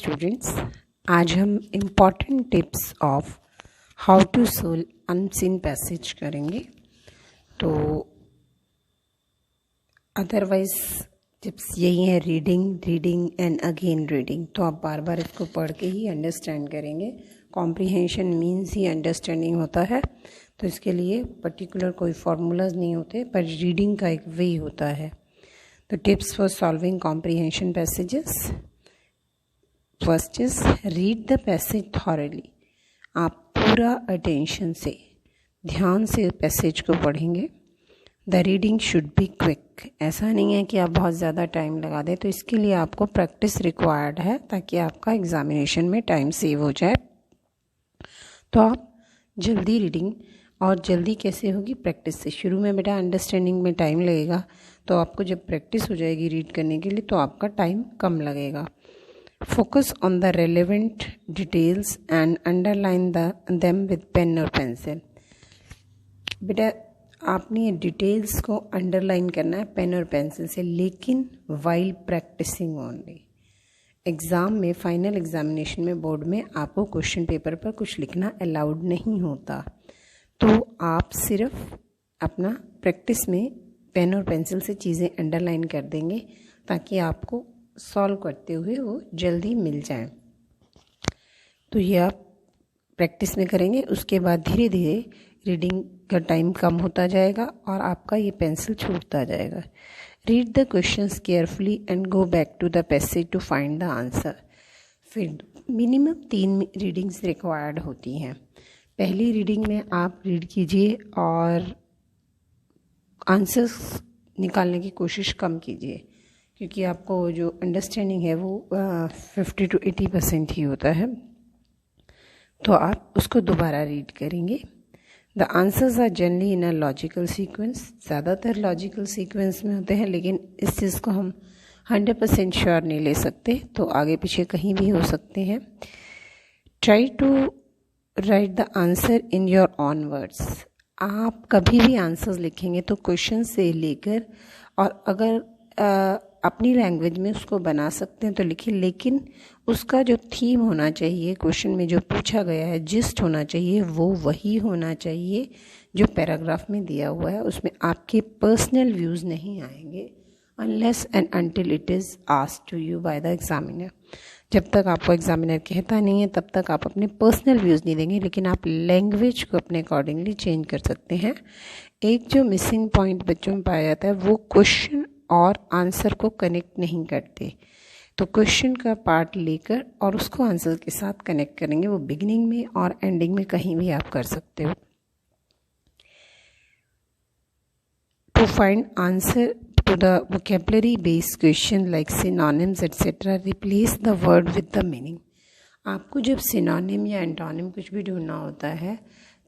Students, आज हम important tips of how to solve unseen passage करेंगे। तो अदरवाइज टिप्स यही है, रीडिंग एंड अगेन रीडिंग। तो आप बार बार इसको पढ़ के ही अंडरस्टैंड करेंगे। कॉम्प्रिहेंशन मीन्स ही अंडरस्टैंडिंग होता है, तो इसके लिए पर्टिकुलर कोई फार्मूलाज नहीं होते, पर रीडिंग का एक वे होता है। तो tips for solving comprehension passages. First is read the passage thoroughly. आप पूरा अटेंशन से, ध्यान से पैसेज को पढ़ेंगे। The reading should be quick. ऐसा नहीं है कि आप बहुत ज़्यादा टाइम लगा दें, तो इसके लिए आपको प्रैक्टिस रिक्वायर्ड है ताकि आपका एग्जामिनेशन में टाइम सेव हो जाए। तो आप जल्दी रीडिंग, और जल्दी कैसे होगी? प्रैक्टिस से। शुरू में बेटा अंडरस्टैंडिंग में टाइम लगेगा, तो आपको जब प्रैक्टिस हो जाएगी रीड करने के लिए तो आपका टाइम कम लगेगा। Focus on the relevant details and underline them with pen और पेंसिल। बेटा आपने डिटेल्स को अंडरलाइन करना है पेन और पेंसिल से, लेकिन वाइल प्रैक्टिसिंग ओनली। एग्ज़ाम में, फाइनल एग्जामिनेशन में, बोर्ड में आपको क्वेश्चन पेपर पर कुछ लिखना अलाउड नहीं होता, तो आप सिर्फ अपना प्रैक्टिस में पेन और पेंसिल से चीज़ें अंडरलाइन कर देंगे ताकि आपको सॉल्व करते हुए वो जल्दी मिल जाए। तो ये आप प्रैक्टिस में करेंगे, उसके बाद धीरे धीरे रीडिंग का टाइम कम होता जाएगा और आपका ये पेंसिल छूटता जाएगा। Read the questions carefully and go back to the passage to find the answer. फिर मिनिमम 3 रीडिंग्स रिक्वायर्ड होती हैं। पहली रीडिंग में आप रीड कीजिए और आंसर्स निकालने की कोशिश कम कीजिए, क्योंकि आपको जो अंडरस्टैंडिंग है वो 50 to 80% ही होता है। तो आप उसको दोबारा रीड करेंगे। The answers are generally in a logical sequence. ज़्यादातर लॉजिकल सीक्वेंस में होते हैं, लेकिन इस चीज़ को हम 100% श्योर नहीं ले सकते, तो आगे पीछे कहीं भी हो सकते हैं। Try to write the answer in your own words. आप कभी भी आंसर्स लिखेंगे तो क्वेश्चन से लेकर, और अगर अपनी लैंग्वेज में उसको बना सकते हैं तो लिखिए, लेकिन उसका जो थीम होना चाहिए, क्वेश्चन में जो पूछा गया है, जिस्ट होना चाहिए, वो वही होना चाहिए जो पैराग्राफ में दिया हुआ है। उसमें आपके पर्सनल व्यूज़ नहीं आएंगे unless and until it is asked to you by the examiner. जब तक आपको एग्जामिनर कहता नहीं है तब तक आप अपने पर्सनल व्यूज़ नहीं देंगे, लेकिन आप लैंग्वेज को अपने अकॉर्डिंगली चेंज कर सकते हैं। एक जो मिसिंग पॉइंट बच्चों में पाया जाता है, वो क्वेश्चन और आंसर को कनेक्ट नहीं करते। तो क्वेश्चन का पार्ट लेकर और उसको आंसर के साथ कनेक्ट करेंगे। वो बिगिनिंग में और एंडिंग में कहीं भी आप कर सकते हो। To find answer to the vocabulary based question like synonyms etc, replace the word with the meaning। आपको जब सिनोनिम या एंटोनिम कुछ भी ढूंढना होता है,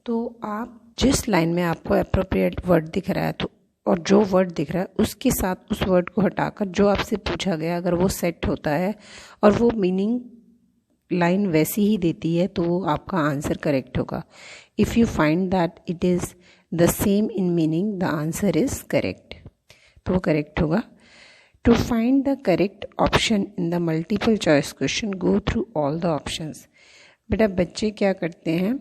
तो आप जिस लाइन में आपको अप्रोप्रिएट वर्ड दिख रहा है, तो और जो वर्ड दिख रहा है उसके साथ उस वर्ड को हटाकर जो आपसे पूछा गया, अगर वो सेट होता है और वो मीनिंग लाइन वैसी ही देती है, तो वो आपका आंसर करेक्ट होगा। If you find that it is the same in meaning, the answer is correct, तो वो करेक्ट होगा। To find the correct option in the multiple choice question, go through all the options. बेटा बच्चे क्या करते हैं,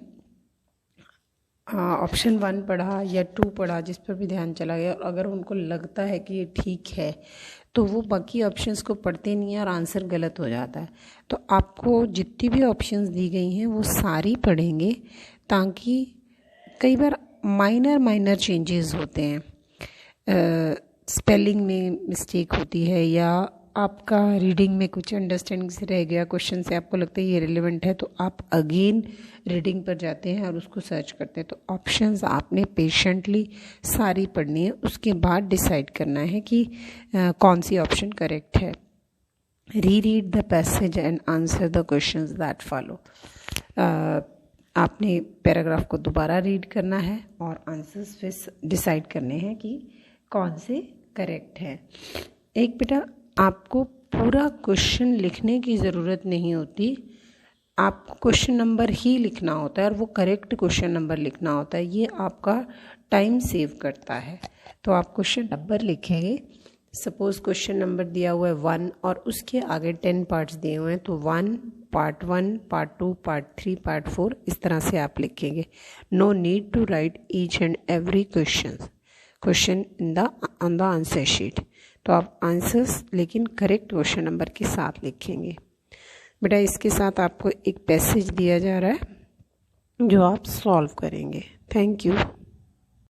option 1 पढ़ा या 2 पढ़ा, जिस पर भी ध्यान चला गया, और अगर उनको लगता है कि ये ठीक है तो वो बाकी ऑप्शंस को पढ़ते नहीं है और आंसर गलत हो जाता है। तो आपको जितनी भी ऑप्शंस दी गई हैं वो सारी पढ़ेंगे, ताकि कई बार माइनर चेंजेस होते हैं, स्पेलिंग में मिस्टेक होती है, या आपका रीडिंग में कुछ अंडरस्टैंडिंग से रह गया, क्वेश्चन से आपको लगता है ये रिलेवेंट है, तो आप अगेन रीडिंग पर जाते हैं और उसको सर्च करते हैं। तो ऑप्शंस आपने पेशेंटली सारी पढ़नी है, उसके बाद डिसाइड करना है कि कौन सी ऑप्शन करेक्ट है। Read the passage and answer the questions that follow. आपने पैराग्राफ को दोबारा रीड करना है और आंसर्स फिर डिसाइड करने हैं कि कौन से करेक्ट है। एक बेटा आपको पूरा क्वेश्चन लिखने की ज़रूरत नहीं होती, आपको क्वेश्चन नंबर ही लिखना होता है और वो करेक्ट क्वेश्चन नंबर लिखना होता है। ये आपका टाइम सेव करता है। तो आप क्वेश्चन नंबर लिखेंगे, सपोज क्वेश्चन नंबर दिया हुआ है 1 और उसके आगे 10 पार्ट्स दिए हुए हैं, तो 1 पार्ट 1 पार्ट 2 पार्ट 3 पार्ट 4 इस तरह से आप लिखेंगे। No need to write each and every question on the answer sheet. तो आप आंसर्स लेकिन करेक्ट क्वेश्चन नंबर के साथ लिखेंगे। बेटा इसके साथ आपको एक पैसेज दिया जा रहा है जो आप सॉल्व करेंगे। Thank you.